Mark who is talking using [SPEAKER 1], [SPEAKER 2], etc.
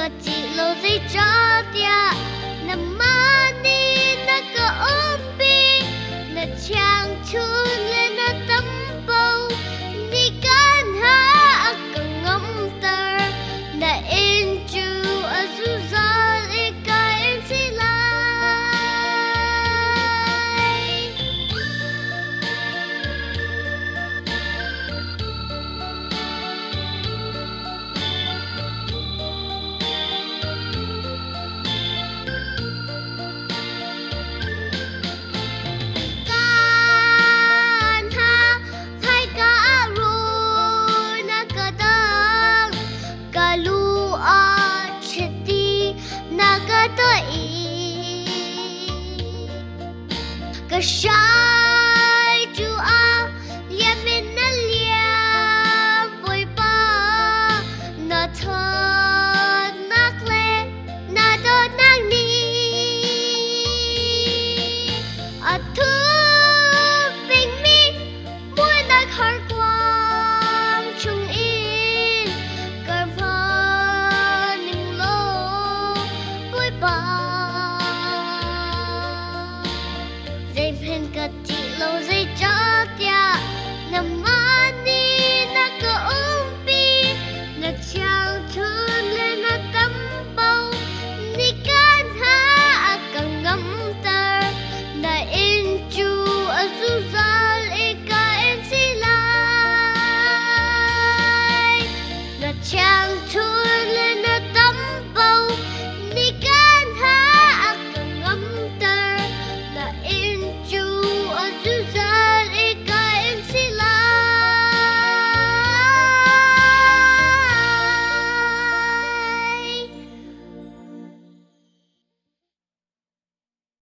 [SPEAKER 1] 个几楼最着点，那么你那个屋比那强出来那灯泡，你干哈个ngắm tờ那in chú ở dù gió đi cái em chỉ lại can ha thay cả rồi na cả đăng cả lu ở chết đi na cả tới cả